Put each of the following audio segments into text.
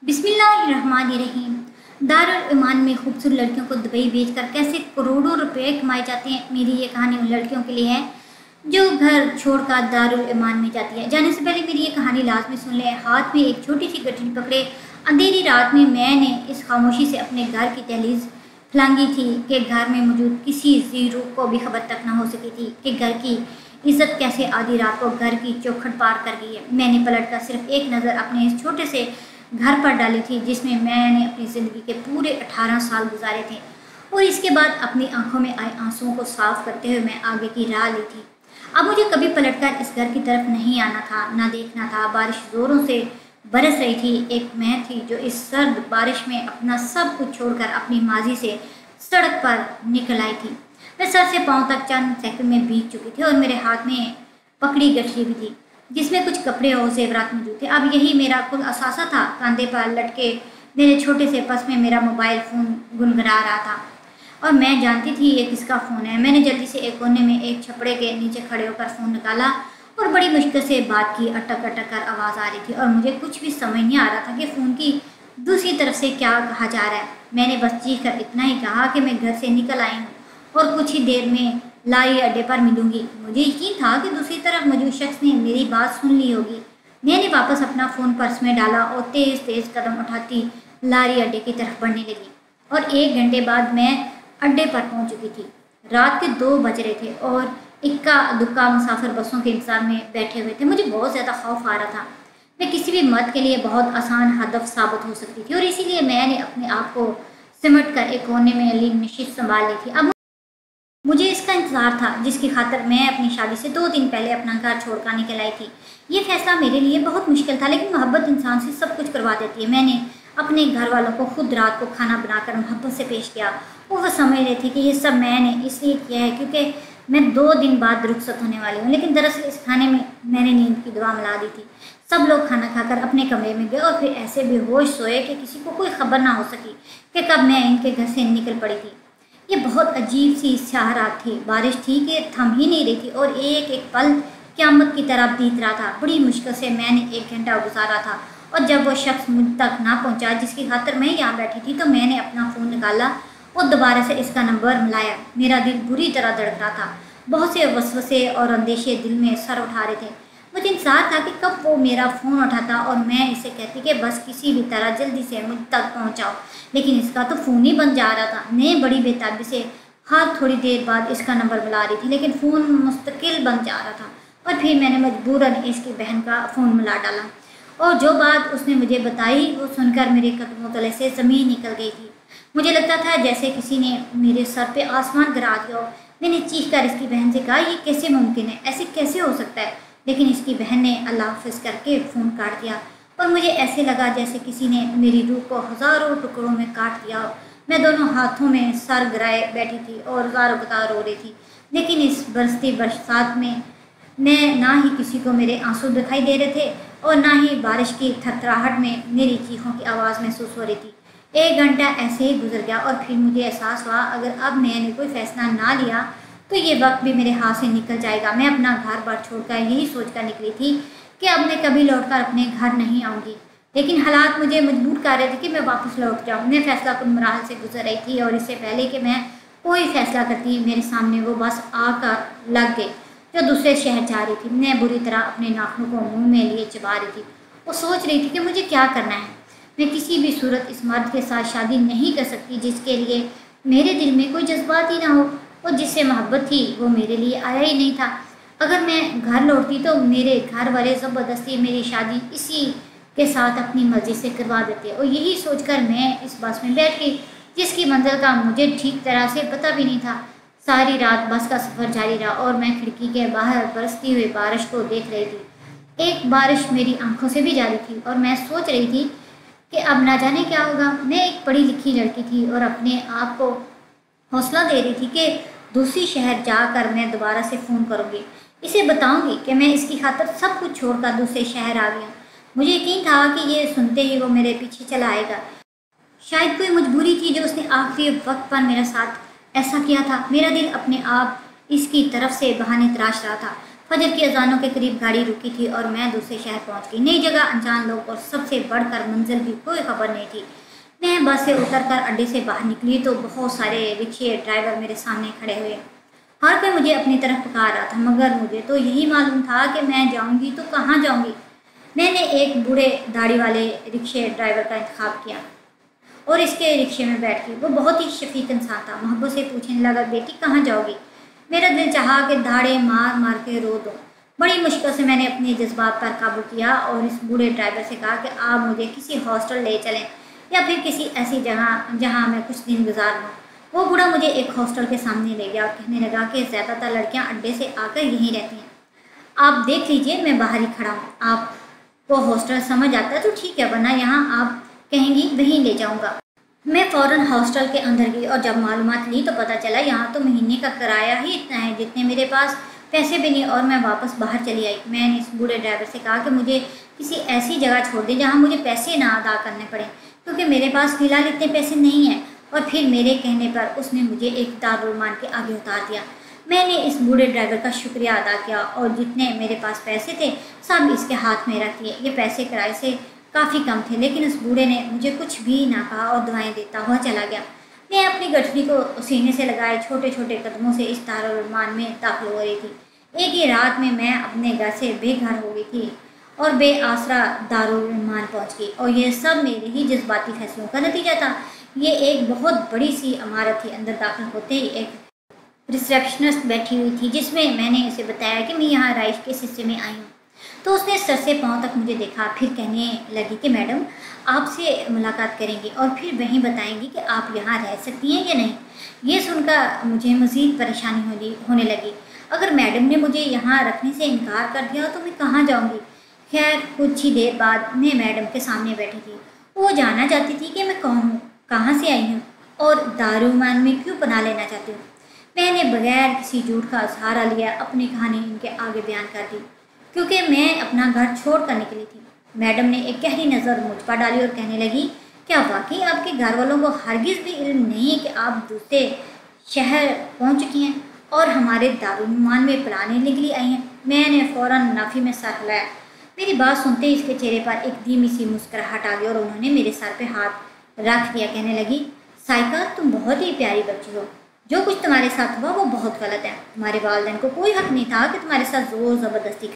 बिस्मिल्लाहिर्रहमानिर्रहीम। दारुल ईमान में खूबसूरत लड़कियों को दुबई भेजकर कैसे करोड़ों रुपए कमाए जाते हैं, मेरी ये कहानी उन लड़कियों के लिए है जो घर छोड़कर दारुल ईमान में जाती है। जाने से पहले मेरी ये कहानी लाजमी सुन लें। हाथ में एक छोटी सी गठरी पकड़े अंधेरी रात में मैंने इस खामोशी से अपने घर की दहलीज फलांगी थी कि घर में मौजूद किसी जी रूह को भी खबर तक न हो सकी थी कि घर की इज्जत कैसे आधी रात को घर की चौखट पार कर गई है। मैंने पलट कर सिर्फ एक नज़र अपने इस छोटे से घर पर डाली थी जिसमें मैंने अपनी ज़िंदगी के पूरे 18 साल गुजारे थे, और इसके बाद अपनी आंखों में आए आंसुओं को साफ करते हुए मैं आगे की राह ली थी। अब मुझे कभी पलटकर इस घर की तरफ नहीं आना था, ना देखना था। बारिश ज़ोरों से बरस रही थी। एक मैं थी जो इस सर्द बारिश में अपना सब कुछ छोड़कर अपनी माजी से सड़क पर निकल आई थी। मैं सर से पाँव तक चंद सेकंड में भीग चुकी थी और मेरे हाथ में पकड़ी गठरी भी थी जिसमें कुछ कपड़े और जेवरात मौजूद थे। अब यही मेरा कुल असासा था। कंधे पर लटके मेरे छोटे से पर्स में मेरा मोबाइल फ़ोन गुनगुना रहा था और मैं जानती थी ये किसका फ़ोन है। मैंने जल्दी से एक कोने में एक छपड़े के नीचे खड़े होकर फ़ोन निकाला और बड़ी मुश्किल से बात की। अटक अटक कर आवाज़ आ रही थी और मुझे कुछ भी समझ नहीं आ रहा था कि फ़ोन की दूसरी तरफ से क्या कहा जा रहा है। मैंने बस चीख कर इतना ही कहा कि मैं घर से निकल आई हूँ और कुछ ही देर में लाई अड्डे पर मिलूंगी। मुझे यकीन था कि दूसरी तरफ मौजूद शख्स ने मेरी बात सुन ली होगी। मैंने वापस अपना फ़ोन पर्स में डाला और तेज़ तेज़ कदम उठाती लारी अड्डे की तरफ बढ़ने लगी और 1 घंटे बाद मैं अड्डे पर पहुंच चुकी थी। रात के 2 बज रहे थे और इक्का दुक्का मुसाफिर बसों के इंतजार में बैठे हुए थे। मुझे बहुत ज़्यादा खौफ आ रहा था। मैं किसी भी मर्द के लिए बहुत आसान हदफ साबित हो सकती थी और इसीलिए मैंने अपने आप को सिमट कर एक कोने में अली नशीद संभाल ली थी। अब मुझे इसका इंतज़ार था जिसकी खातर मैं अपनी शादी से 2 दिन पहले अपना घर छोड़कर निकल आई थी। ये फैसला मेरे लिए बहुत मुश्किल था, लेकिन मोहब्बत इंसान से सब कुछ करवा देती है। मैंने अपने घर वालों को खुद रात को खाना बनाकर मोहब्बत से पेश किया और वो समझ रहे थे कि ये सब मैंने इसलिए किया है क्योंकि मैं 2 दिन बाद रुखसत होने वाली हूँ। लेकिन दरअसल इस खाने में मैंने नींद की दवा मिला दी थी। सब लोग खाना खाकर अपने कमरे में गए और फिर ऐसे बेहोश सोए कि किसी को कोई खबर ना हो सकी कि कब मैं इनके घर से निकल पड़ी थी। ये बहुत अजीब सी स्याह रात थी। बारिश थी कि थम ही नहीं रही थी और एक एक पल क़यामत की तरह बीत रहा था। बड़ी मुश्किल से मैंने 1 घंटा गुजारा था और जब वो शख्स मुझ तक ना पहुंचा जिसकी खातर मैं यहाँ बैठी थी तो मैंने अपना फ़ोन निकाला और दोबारा से इसका नंबर मिलाया। मेरा दिल बुरी तरह धड़क रहा था। बहुत से वसवसे और अंदेशे दिल में सर उठा रहे थे। मुझे इंतज़ार था कि कब वो मेरा फ़ोन उठाता और मैं इसे कहती कि बस किसी भी तरह जल्दी से मुझ तक पहुंचाओ, लेकिन इसका तो फ़ोन ही बंद जा रहा था। मैं बड़ी बेताबी से हर थोड़ी देर बाद इसका नंबर बुला रही थी लेकिन फ़ोन मुस्तकिल बंद जा रहा था और फिर मैंने मजबूरन इसकी बहन का फ़ोन मिला डाला और जो बात उसने मुझे बताई वो सुनकर मेरे कदमों तले से ज़मीन निकल गई थी। मुझे लगता था जैसे किसी ने मेरे सर पे आसमान गिरा दिया हो। मैंने चीख कर इसकी बहन से कहा, ये कैसे मुमकिन है, ऐसे कैसे हो सकता है? लेकिन इसकी बहन ने अल्लाह हाफ़िज़ करके फ़ोन काट दिया और मुझे ऐसे लगा जैसे किसी ने मेरी रूह को हज़ारों टुकड़ों में काट दिया हो। मैं दोनों हाथों में सर गिराए बैठी थी और ज़ारो कतार रो रही थी। लेकिन इस बरसती बरसात में मैं ना ही किसी को मेरे आंसू दिखाई दे रहे थे और ना ही बारिश की थरथराहट में मेरी चीखों की आवाज़ महसूस हो रही थी। 1 घंटा ऐसे ही गुजर गया और फिर मुझे एहसास हुआ अगर अब मैंने कोई फ़ैसला ना लिया तो ये वक्त भी मेरे हाथ से निकल जाएगा। मैं अपना घर बार छोड़कर यही सोचकर निकली थी कि अब मैं कभी लौटकर अपने घर नहीं आऊँगी, लेकिन हालात मुझे मजबूर कर रहे थे कि मैं वापस लौट जाऊँ। मैं फ़ैसला कुल मराहल से गुजर रही थी और इससे पहले कि मैं कोई फ़ैसला करती मेरे सामने वो बस आकर लग गए जो दूसरे शहर जा रही थी। मैं बुरी तरह अपने नाखूनों को मुँह में लिए चबा रही थी और सोच रही थी कि मुझे क्या करना है। मैं किसी भी सूरत इस मर्द के साथ शादी नहीं कर सकती जिसके लिए मेरे दिल में कोई जज्बात ही ना हो और जिससे मोहब्बत थी वो मेरे लिए आया ही नहीं था। अगर मैं घर लौटती तो मेरे घर वाले ज़बरदस्ती मेरी शादी इसी के साथ अपनी मर्ज़ी से करवा देते और यही सोचकर मैं इस बस में बैठ गई जिसकी मंजिल का मुझे ठीक तरह से पता भी नहीं था। सारी रात बस का सफ़र जारी रहा और मैं खिड़की के बाहर बरसती हुई बारिश को देख रही थी। एक बारिश मेरी आंखों से भी जारी थी और मैं सोच रही थी कि अब ना जाने क्या होगा। मैं एक पढ़ी लिखी लड़की थी और अपने आप को हौसला दे रही थी कि दूसरी शहर जाकर मैं दोबारा से फ़ोन करूँगी, इसे बताऊँगी कि मैं इसकी खातिर सब कुछ छोड़कर दूसरे शहर आ गई हूँ। मुझे यकीन था कि ये सुनते ही वो मेरे पीछे चला आएगा। शायद कोई मजबूरी थी जो उसने आखिरी वक्त पर मेरे साथ ऐसा किया था। मेरा दिल अपने आप इसकी तरफ से बहाने तराश रहा था। फजर की अजानों के करीब गाड़ी रुकी थी और मैं दूसरे शहर पहुंच गई। नई जगह, अनजान लोग और सबसे बढ़कर मंजिल की कोई खबर नहीं थी। मैं बस से उतरकर अड्डे से बाहर निकली तो बहुत सारे रिक्शे ड्राइवर मेरे सामने खड़े हुए। हर कोई मुझे अपनी तरफ पुकार रहा था, मगर मुझे तो यही मालूम था कि मैं जाऊंगी तो कहाँ जाऊंगी। मैंने एक बूढ़े दाढ़ी वाले रिक्शे ड्राइवर का इंतखाब किया और इसके रिक्शे में बैठ गई। वो बहुत ही शफीक इंसान था। मोहब्बत से पूछने लगा, बेटी कहाँ जाओगी? मेरा दिल चाहा कि धाड़े मार मार के रो दूँ। बड़ी मुश्किल से मैंने अपने जज्बात पर काबू किया और इस बूढ़े ड्राइवर से कहा कि आप मुझे किसी हॉस्टल ले चलें या फिर किसी ऐसी जगह जहाँ मैं कुछ दिन गुजार लूँ। वो बूढ़ा मुझे एक हॉस्टल के सामने ले गया और कहने लगा कि ज़्यादातर लड़कियाँ अड्डे से आकर यहीं रहती हैं। आप देख लीजिए, मैं बाहर ही खड़ा हूँ। आपको हॉस्टल समझ आता है तो ठीक है, वरना यहाँ आप कहेंगी वहीं ले जाऊँगा। मैं फ़ौरन हॉस्टल के अंदर गई और जब मालूमात ली तो पता चला यहाँ तो महीने का किराया ही इतना है जितने मेरे पास पैसे भी नहीं, और मैं वापस बाहर चली आई। मैंने इस बूढ़े ड्राइवर से कहा कि मुझे किसी ऐसी जगह छोड़ दें जहाँ मुझे पैसे ना अदा करने पड़े, क्योंकि मेरे पास फ़िलहाल इतने पैसे नहीं हैं। और फिर मेरे कहने पर उसने मुझे एक दारुल मान के आगे उतार दिया। मैंने इस बूढ़े ड्राइवर का शुक्रिया अदा किया और जितने मेरे पास पैसे थे सब इसके हाथ में रख दिए। ये पैसे किराए से काफ़ी कम थे, लेकिन उस बूढ़े ने मुझे कुछ भी ना कहा और दुआएं देता हुआ चला गया। मैं अपनी गठरी को सीने से लगाए छोटे छोटे कदमों से इस दारुल मान में दाखिल हो रही थी। एक ही रात में मैं अपने घर से बेघर हो गई थी और बेआसरा दारुल मान पहुँच गई, और ये सब मेरे ही जज्बाती फैसलों का नतीजा था। ये एक बहुत बड़ी सी इमारत थी। अंदर दाखिल होते ही एक रिसेप्शनिस्ट बैठी हुई थी, जिसमें मैंने उसे बताया कि मैं यहाँ राइश के हिस्से में आई हूँ। तो उसने सर से पाँव तक मुझे देखा, फिर कहने लगी कि मैडम आपसे मुलाकात करेंगी और फिर वहीं बताएंगी कि आप यहाँ रह सकती हैं या नहीं। ये सुनकर मुझे मज़ीद परेशानी होने लगी। अगर मैडम ने मुझे यहाँ रखने से इनकार कर दिया तो मैं कहाँ जाऊँगी। खैर कुछ ही देर बाद मैं मैडम के सामने बैठी थी। वो जानना चाहती थी कि मैं कौन हूँ, कहाँ से आई हूँ और दारुल मान में क्यों पनाह लेना चाहती हूँ। मैंने बगैर किसी झूठ का सहारा लिया अपनी कहानी इनके आगे बयान कर दी, क्योंकि मैं अपना घर छोड़ कर निकली थी। मैडम ने एक गहरी नज़र मुझ पर डाली और कहने लगी, क्या वाकई आपके घर वालों को हरगिज़ भी इल्म नहीं कि आप दूसरे शहर पहुँच चुकी हैं और हमारे दारुल मान में पढ़ाने के लिए आई हैं? मैंने फ़ौरन नाफी में सर हिलाया। मेरी बात सुनते ही इसके चेहरे पर एक धीमी सी मुस्कुराहट आ गई और उन्होंने मेरे सर पे हाथ रख दिया। कहने लगी, साइका तुम बहुत ही प्यारी बच्ची हो। जो कुछ तुम्हारे साथ हुआ वो बहुत गलत है। तुम्हारे वालिदैन को कोई हक नहीं था कि तुम्हारे साथ ज़ोर ज़बरदस्ती।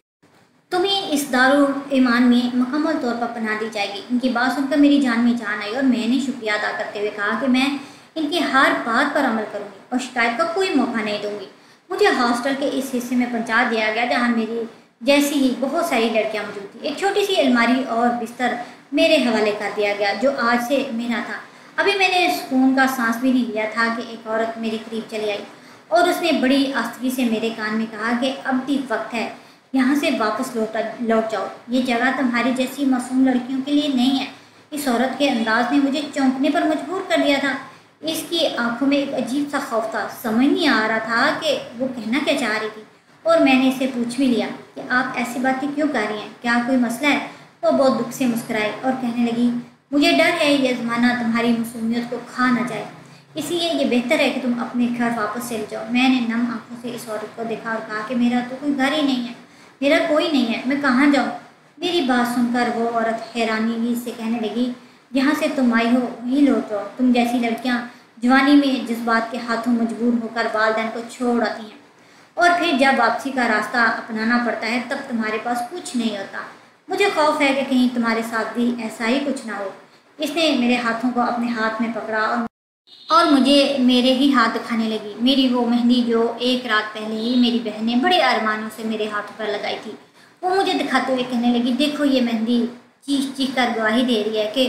तुम्हें इस दारुल ईमान में मुकम्मल तौर पर पनाह दी जाएगी। इनकी बात सुनकर मेरी जान में जान आई और मैंने शुक्रिया अदा करते हुए कहा कि मैं इनकी हर बात पर अमल करूँगी और शिकायत का कोई मौका नहीं दूँगी। मुझे हॉस्टल के इस हिस्से में पहुँचा दिया गया जहाँ मेरी जैसी ही बहुत सारी लड़कियाँ मौजूद थी। एक छोटी सी अलमारी और बिस्तर मेरे हवाले कर दिया गया जो आज से मेरा था। अभी मैंने सुकून का सांस भी नहीं लिया था कि एक औरत मेरे करीब चली आई और उसने बड़ी आस्तगी से मेरे कान में कहा कि अब भी वक्त है, यहाँ से वापस लौट जाओ। ये जगह तुम्हारी जैसी मासूम लड़कियों के लिए नहीं है। इस औरत के अंदाज ने मुझे चौंकने पर मजबूर कर दिया था। इसकी आंखों में एक अजीब सा खौफ था। समझ नहीं आ रहा था कि वो कहना क्या चाह रही थी, और मैंने इसे पूछ भी लिया कि आप ऐसी बातें क्यों कर रही हैं, क्या कोई मसला है। वो बहुत दुख से मुस्कुराई और कहने लगी, मुझे डर है ये ज़माना तुम्हारी मासूमियत को खा ना जाए, इसलिए ये बेहतर है कि तुम अपने घर वापस चले जाओ। मैंने नम आंखों से इस औरत को देखा और कहा कि मेरा तो कोई घर ही नहीं है, मेरा कोई नहीं है, मैं कहाँ जाऊँ। मेरी बात सुनकर वो औरत हैरानी से कहने लगी, जहाँ से तुम आई हो वहीं लौट जाओ। तुम जैसी लड़कियाँ जवानी में जज्बात के हाथों मजबूर होकर वालिदैन को छोड़ आती हैं और फिर जब वापसी का रास्ता अपनाना पड़ता है तब तुम्हारे पास कुछ नहीं होता। मुझे खौफ है कि कहीं तुम्हारे साथ भी ऐसा ही कुछ ना हो। इसने मेरे हाथों को अपने हाथ में पकड़ा और मुझे मेरे ही हाथ दिखाने लगी। मेरी वो मेहंदी जो एक रात पहले ही मेरी बहन ने बड़े अरमानों से मेरे हाथों पर लगाई थी, वो मुझे दिखाते हुए कहने लगी, देखो ये मेहंदी चीख चीख कर गवाही दे रही है कि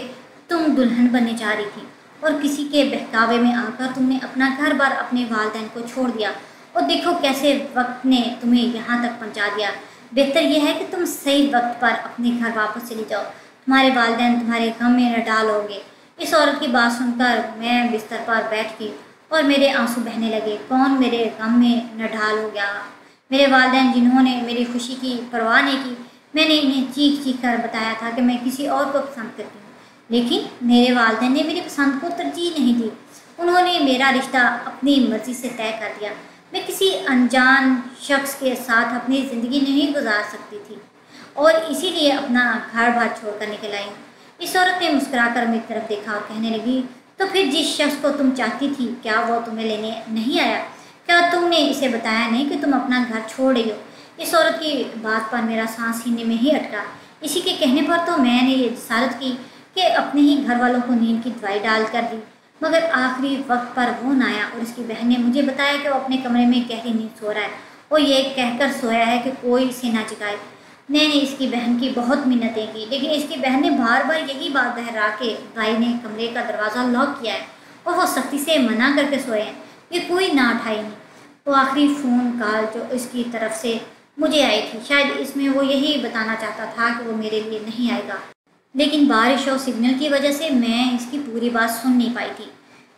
तुम दुल्हन बनने जा रही थी और किसी के बहकावे में आकर तुमने अपना घर बार अपने वालिदैन को छोड़ दिया, और देखो कैसे वक्त ने तुम्हें यहाँ तक पहुँचा दिया। बेहतर यह है कि तुम सही वक्त पर अपने घर वापस चली जाओ, तुम्हारे वालिदैन तुम्हारे गम में न डालोगे। इस औरत की बात सुनकर मैं बिस्तर पर बैठ गई और मेरे आंसू बहने लगे। कौन मेरे गम में न ढाल हो गया? मेरे वालिदैन जिन्होंने मेरी खुशी की परवाह नहीं की। मैंने इन्हें चीख चीख कर बताया था कि मैं किसी और को पसंद करती हूँ, लेकिन मेरे वालिदैन ने मेरी पसंद को तरजीह नहीं दी। उन्होंने मेरा रिश्ता अपनी मर्ज़ी से तय कर दिया। میں کسی انجان شخص کے ساتھ اپنی زندگی نہیں گزار سکتی تھی اور اسی لیے اپنا گھر بار چھوڑ کر نکل آئی ہوں۔ اس عورت نے مسکرا کر میری طرف دیکھا اور کہنے لگی، تو پھر جس شخص کو تم چاہتی تھی کیا وہ تمہیں لینے نہیں آیا؟ کیا تم نے اسے بتایا نہیں کہ تم اپنا گھر چھوڑ رہی ہو؟ اس عورت کی بات پر میرا سانس سینے میں ہی اٹکا۔ اسی کے کہنے پر تو میں نے یہ جسارت کی کہ اپنے ہی گھر والوں کو نیند کی دوائی ڈال کر دی، مگر آخری وقت پر وہ نہ آیا اور اس کی بہن نے مجھے بتایا کہ وہ اپنے کمرے میں گہری نیند سو رہا ہے اور یہ کہہ کر سویا ہے کہ کوئی اسے نہ جگائے۔ میں نے اس کی بہن کی بہت منتیں کی، لیکن اس کی بہن نے بار بار یہی بات دہرا کے بھائی نے کمرے کا دروازہ لاک کیا ہے اور وہ سختی سے منع کر کے سوئے ہیں، یہ کوئی نہ اٹھائی نہیں۔ وہ آخری فون کال جو اس کی طرف سے مجھے آئی تھی، شاید اس میں وہ یہی بتانا چاہتا تھا کہ وہ میرے لیے نہیں آئے گا، لیکن بارش اور سگنل کی وجہ سے میں اس کی پوری بات سن نہیں پائی تھی۔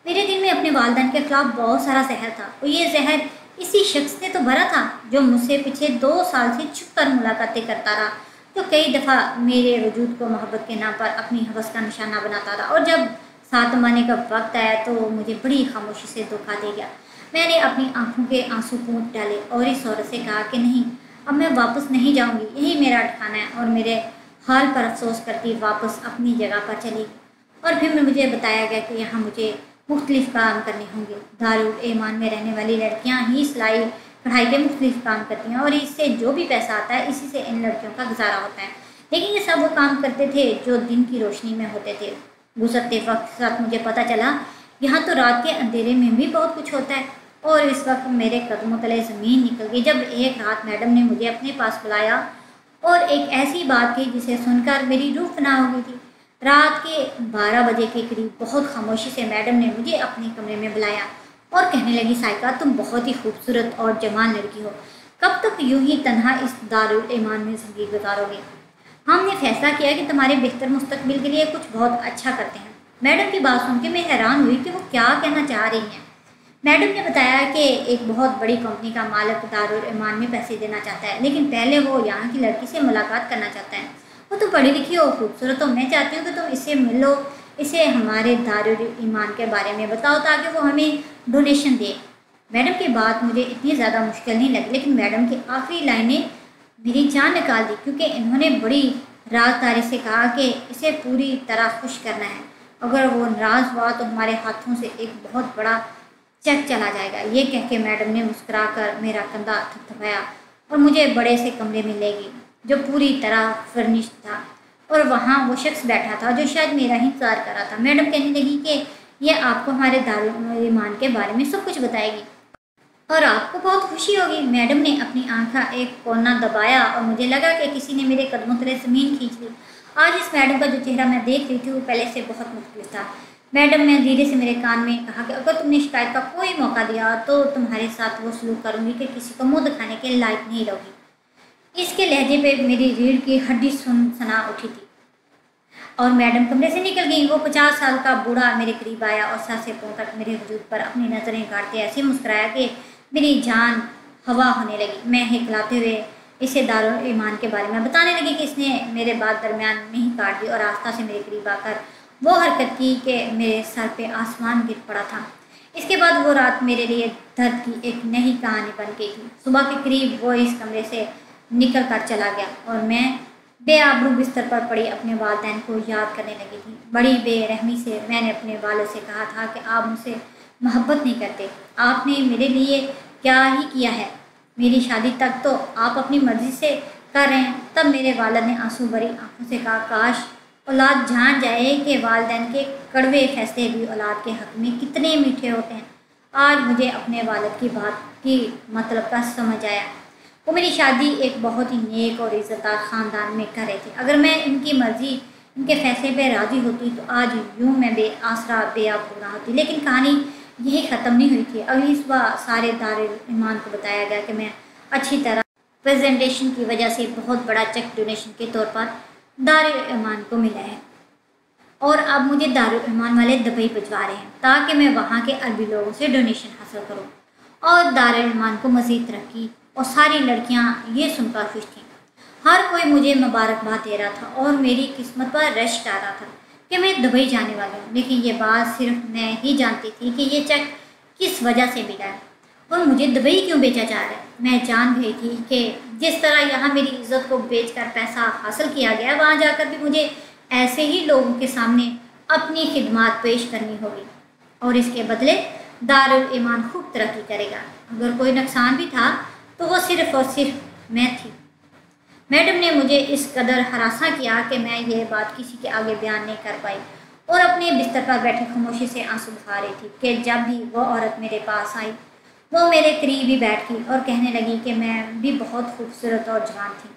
میرے دل میں اپنے والدین کے خلاف بہت سارا زہر تھا اور یہ زہر اسی شخص نے تو بھرا تھا جو مجھ سے پچھلے 2 سال سے چھپ کر ملاقاتیں کرتا رہا، جو کئی دفعہ میرے وجود کو محبت کے نام پر اپنی حوث کا نشانہ بناتا رہا، اور جب ساتھ نبھانے کا وقت آیا تو مجھے بڑی خاموشی سے دھوکہ دے گیا۔ میں نے اپنی آنکھوں کے آنسو پونچھ ڈالے اور اس عورت سے کہا کہ نہیں، اب میں واپس نہیں جاؤں گی، یہی میرا ٹھکانہ ہے، اور میرے حال پر افسوس کرتی واپس اپنی جگہ پر چلی گئی۔ اور پھر مجھے بتایا گیا کہ یہاں مجھے مختلف کام کرنے ہوں گے۔ دارالایمان میں رہنے والی لڑکیاں ہی سلائی کڑھائی کے مختلف کام کرتی ہیں اور اس سے جو بھی پیسہ آتا ہے اسی سے ان لڑکیوں کا گزارا ہوتا ہے، لیکن یہ سب وہ کام کرتے تھے جو دن کی روشنی میں ہوتے تھے۔ گزرتے وقت کے ساتھ مجھے پتہ چلا یہاں تو رات کے اندھیرے میں بھی بہت کچھ ہوتا ہے، اور اس وقت میرے قدموں تلے زمین نکل گئی جب ایک رات میڈم نے مجھے اپنے پاس بلایا اور ایک ایسی بات کی جسے سن کر میری روح فنا ہو گئی تھی۔ رات کے 12 بجے کے قریب بہت خاموشی سے میڈم نے مجھے اپنے کمرے میں بلایا اور کہنے لگی، سائقہ تم بہت ہی خوبصورت اور جوان لڑکی ہو، کب تک یوں ہی تنہا اس دارالایمان میں زندگی گزارو گے؟ ہم نے فیصلہ کیا کہ تمہارے بہتر مستقبل کے لیے کچھ بہت اچھا کرتے ہیں۔ میڈم کی بات سن کے میں حیران ہوئی کہ وہ کیا کہنا چاہ رہی ہیں۔ میڈم نے بتایا کہ ایک بہت بڑی کمپنی کا مالک دارالایمان میں پیسے دینا چاہتا ہے، لیکن پہلے وہ یہاں کی لڑکی سے ملاقات کرنا چاہتا ہے۔ وہ تو پڑھی لکھی ہو، خوبصورت ہو، میں چاہتی ہوں کہ تم اس سے ملو، اسے ہمارے دارالایمان کے بارے میں بتاؤ تاکہ وہ ہمیں ڈونیشن دے۔ میڈم کی بات مجھے اتنی زیادہ مشکل نہیں لگی، لیکن میڈم کی آخری لائنیں میری جان نکال دی، کیونکہ انہوں نے بڑی رازداری سے کہا کہ اسے پوری طرح خوش کرنا ہے، اگر وہ ناراض ہوا تو ہمارے ہاتھوں سے ایک بہت بڑا چیک چلا جائے گا۔ یہ کہہ کے میڈم نے مسکرا کر میرا کندھا تھپتھپایا اور مجھے بڑے سے کمرے میں لے گئی جو پوری طرح فرنشڈ تھا، اور وہاں وہ شخص بیٹھا تھا جو شاید میرا ہی انتظار کر رہا تھا۔ میڈم کہنے لگی کہ یہ آپ کو ہمارے دارالایمان کے بارے میں سب کچھ بتائے گی اور آپ کو بہت خوشی ہوگی۔ میڈم نے اپنی آنکھ کا ایک کونا دبایا اور مجھے لگا کہ کسی نے میرے قدموں تلے زمین کھینچ لی۔ آج اس میڈم کا جو چہرہ میں دیکھ رہی تھی وہ پہلے سے بہت مختلف تھا۔ میڈم نے دھیرے سے میرے کان میں کہا کہ اگر تم نے شکایت کا کوئی موقع دیا تو تمہارے ساتھ وہ سلوک کروں گی کہ کسی کو منہ دکھانے کے لائق نہیں رہوگی۔ اس کے لہجے پہ میری ریڑھ کی ہڈی سنا اٹھی تھی اور میڈم کمرے سے نکل گئی۔ وہ 50 سال کا بوڑھا میرے قریب آیا اور سر سے پاؤں تک میرے وجود پر اپنی نظریں گاڑتے ایسے مسکرایا کہ میری جان ہوا ہونے لگی۔ میں ہکلاتے ہوئے اسے دارالایمان کے بارے میں بتانے لگی کہ اس نے میرے بات درمیان میں ہی کاٹ دی اور آہستہ سے میرے قریب آ کر وہ حرکت کی کہ میرے سر پہ آسمان گر پڑا تھا۔ اس کے بعد وہ رات میرے لیے درد کی ایک نئی کہانی بن گئی تھی۔ صبح کے قریب وہ اس کمرے سے نکل کر چلا گیا اور میں بے آبرو بستر پر پڑی اپنے والدین کو یاد کرنے لگی تھی۔ بڑی بے رحمی سے میں نے اپنے والد سے کہا تھا کہ آپ مجھ سے محبت نہیں کرتے، آپ نے میرے لیے کیا ہی کیا ہے، میری شادی تک تو آپ اپنی مرضی سے کر رہے ہیں۔ تب میرے والد نے آنسو بھری آنکھوں سے کہا، کاش اولاد جان جائے کہ والدین کے کڑوے فیصلے بھی اولاد کے حق میں کتنے میٹھے ہوتے ہیں۔ آج مجھے اپنے والد کی بات کی مطلب کا سمجھ آیا۔ وہ میری شادی ایک بہت ہی نیک اور عزت دار خاندان میں کر رہے تھے۔ اگر میں ان کی مرضی، ان کے فیصلے پہ راضی ہوتی تو آج یوں میں بے آسرا بے آبرو نہ ہوتی۔ لیکن کہانی یہی ختم نہیں ہوئی تھی۔ اگلی صبح سارے دارالایمان کو بتایا گیا کہ میں اچھی طرح پریزنٹیشن کی وجہ سے بہت بڑا چیک ڈونیشن کے طور پر دارالایمان کو ملا ہے، اور اب مجھے دارالایمان والے دبئی بھجوا رہے ہیں تاکہ میں وہاں کے عربی لوگوں سے ڈونیشن حاصل کروں، اور دارالایمان کو مزید ترقی، اور ساری لڑکیاں یہ سن کر خوش تھیں۔ ہر کوئی مجھے مبارکباد دے رہا تھا اور میری قسمت پر رشک آ رہا تھا کہ میں دبئی جانے والی ہوں، لیکن یہ بات صرف میں ہی جانتی تھی کہ یہ چیک کس وجہ سے ملا ہے और मुझे दुबई क्यों बेचा जा रहा है। मैं जान गई थी कि जिस तरह यहाँ मेरी इज़्ज़त को बेचकर पैसा हासिल किया गया, वहाँ जाकर भी मुझे ऐसे ही लोगों के सामने अपनी खिदमत पेश करनी होगी और इसके बदले दारुल ईमान खूब तरक्की करेगा। अगर कोई नुकसान भी था तो वो सिर्फ़ और सिर्फ मैं थी। मैडम ने मुझे इस कदर हरासा किया कि मैं ये बात किसी के आगे बयान नहीं कर पाई और अपने बिस्तर पर बैठी खामोशी से आंसू बहा रही थी कि जब भी वो औरत मेरे पास आई, वो मेरे करीब ही बैठ गई और कहने लगी कि मैं भी बहुत खूबसूरत और जवान थी।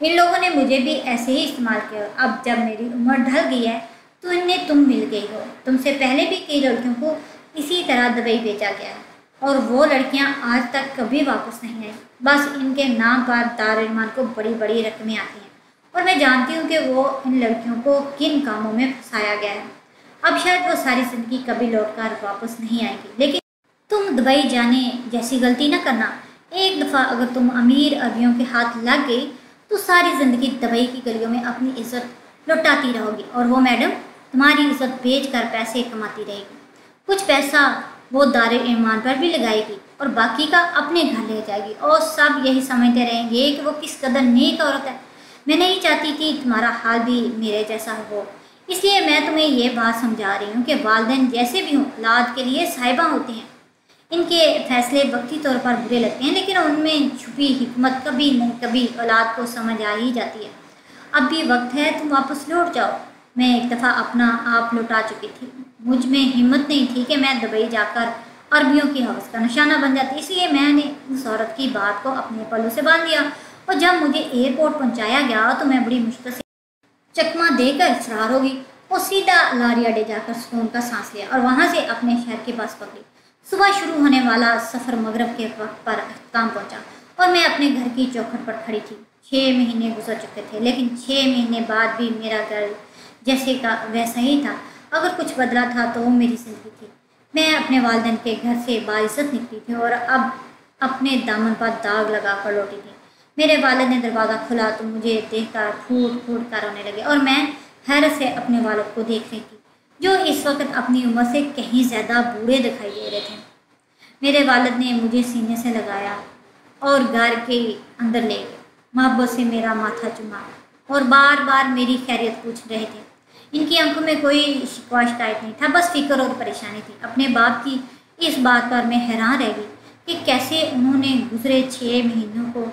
इन लोगों ने मुझे भी ऐसे ही इस्तेमाल किया। अब जब मेरी उम्र ढल गई है तो इन्हें तुम मिल गई हो। तुमसे पहले भी कई लड़कियों को इसी तरह दुबई भेजा गया है और वो लड़कियां आज तक कभी वापस नहीं आई। बस इनके नाम पर दारुल ईमान को बड़ी बड़ी रकमें आती हैं और मैं जानती हूँ कि वो इन लड़कियों को किन कामों में फंसाया गया है। अब शायद वो सारी ज़िंदगी कभी लौटकर वापस नहीं आएगी, लेकिन तुम दुबई जाने जैसी गलती ना करना। एक दफ़ा अगर तुम अमीर अरबियों के हाथ लग गई तो सारी ज़िंदगी दुबई की गलियों में अपनी इज़्ज़त लुटाती रहोगी और वो मैडम तुम्हारी इज़्ज़त बेच कर पैसे कमाती रहेगी। कुछ पैसा वो दारुल ईमान पर भी लगाएगी और बाकी का अपने घर ले जाएगी और सब यही समझते रहेंगे कि वो किस कदर नेक औरत है। मैं नहीं चाहती थी तुम्हारा हाल भी मेरे जैसा हो, इसलिए मैं तुम्हें ये बात समझा रही हूँ कि वालिदैन जैसे भी हों औलाद के लिए साहिबा होते हैं। इनके फैसले वक्ती तौर पर बुरे लगते हैं, लेकिन उनमें छुपी हिकमत कभी नहीं कभी औलाद को समझ आ ही जाती है। अब भी वक्त है, तुम वापस लौट जाओ। मैं एक दफ़ा अपना आप लौटा चुकी थी। मुझ में हिम्मत नहीं थी कि मैं दुबई जाकर अरबियों की हवस का निशाना बन जाती, इसलिए मैंने उस औरत की बात को अपने पल्लू से बांध लिया और जब मुझे एयरपोर्ट पहुंचाया गया तो मैं बड़ी मुश्किल से चकमा देकर फरार हो गई और सीधा लारी अड्डे जाकर सुकून का सांस लिया और वहाँ से अपने शहर की बस पकड़ी। सुबह शुरू होने वाला सफ़र मगरब के वक्त पर अख्ताम पहुँचा और मैं अपने घर की चौखट पर खड़ी थी। 6 महीने गुजर चुके थे, लेकिन 6 महीने बाद भी मेरा घर जैसे का वैसा ही था। अगर कुछ बदला था तो वो मेरी ज़िंदगी थी। मैं अपने वालिदैन के घर से बाइज़्ज़त निकली थी और अब अपने दामन पर दाग लगा कर लौटी थी। मेरे वालिद ने दरवाज़ा खुला तो मुझे देखकर फूट फूट कर रोने लगे और मैं हैरत से अपने वालिद को देख रही थी जो इस वक्त अपनी उम्र से कहीं ज़्यादा बूढ़े दिखाई दे रहे थे। मेरे वालिद ने मुझे सीने से लगाया और घर के अंदर ले गए, मोहब्बत से मेरा माथा चुमा और बार बार मेरी खैरियत पूछ रहे थे। इनकी आंखों में कोई शिकवा शिकायत नहीं था, बस फिक्र और परेशानी थी। अपने बाप की इस बात पर मैं हैरान रह गई कि कैसे उन्होंने गुजरे 6 महीनों को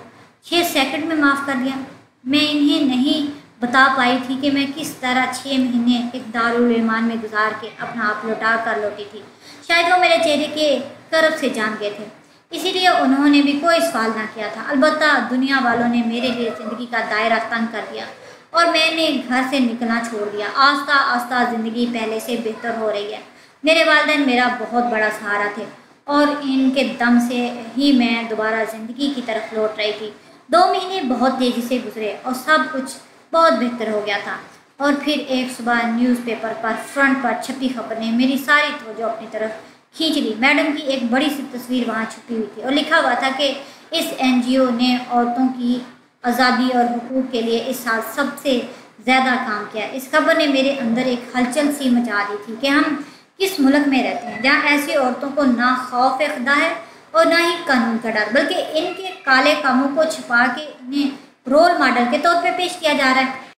6 सेकंड में माफ़ कर दिया। मैं इन्हें नहीं बता पाई थी कि मैं किस तरह 6 महीने एक दारुल ईमान में गुजार के अपना आप लौटा कर लौटी थी। शायद वो मेरे चेहरे के करब से जान गए थे, इसीलिए उन्होंने भी कोई सवाल ना किया था। अलबत्ता दुनिया वालों ने मेरे लिए ज़िंदगी का दायरा तंग कर दिया और मैंने घर से निकलना छोड़ दिया। आस्ता आस्ता ज़िंदगी पहले से बेहतर हो रही है। मेरे वालिदैन मेरा बहुत बड़ा सहारा थे और इनके दम से ही मैं दोबारा ज़िंदगी की तरफ लौट रही थी। 2 महीने बहुत तेज़ी से गुजरे और सब कुछ बहुत बेहतर हो गया था। और फिर एक सुबह न्यूज़पेपर पर फ्रंट पर छपी खबर ने मेरी सारी तवज्जो अपनी तरफ खींच ली। मैडम की एक बड़ी सी तस्वीर वहाँ छपी हुई थी और लिखा हुआ था कि इस NGO ने औरतों की आज़ादी और हुकूक के लिए इस साल सबसे ज़्यादा काम किया। इस खबर ने मेरे अंदर एक हलचल सी मचा दी थी कि हम किस मुल्क में रहते हैं जहाँ ऐसी औरतों को ना खौफ खुदा है और ना ही कानून का डर, बल्कि इनके काले कामों को छुपा के इन्हें रोल मॉडल के तौर पे पेश किया जा रहा है।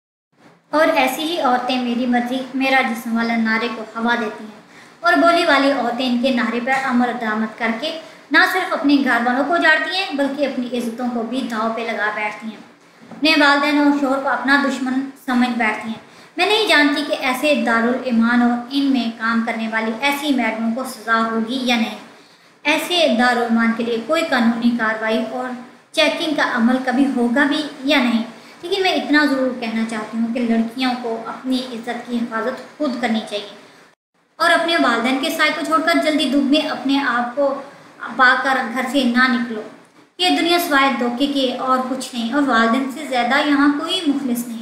और ऐसी ही औरतें मेरी मर्जी मेरा जिस्म वाला नारे को हवा देती हैं और बोली वाली औरतें इनके नारे पर अमर दरामद करके ना सिर्फ अपने घर वालों को उजाड़ती हैं बल्कि अपनी इज्जतों को भी दांव पे लगा बैठती हैं। अपने वालिदैन और शोहर को अपना दुश्मन समझ बैठती हैं। मैं नहीं जानती कि ऐसे दारुल ईमान और इनमें काम करने वाली ऐसी मैडमों को सज़ा होगी या नहीं। ऐसे दारुल ईमान के लिए कोई कानूनी कार्रवाई और चेकिंग का अमल कभी होगा भी या नहीं, लेकिन मैं इतना ज़रूर कहना चाहती हूँ कि लड़कियों को अपनी इज्जत की हिफाजत खुद करनी चाहिए और अपने वालिदैन के साय को छोड़कर जल्दी धूप में अपने आप को पाकर घर से ना निकलो। ये दुनिया सिवाय धोखे के और कुछ नहीं और वालिदैन से ज़्यादा यहाँ कोई मुखलिस नहीं।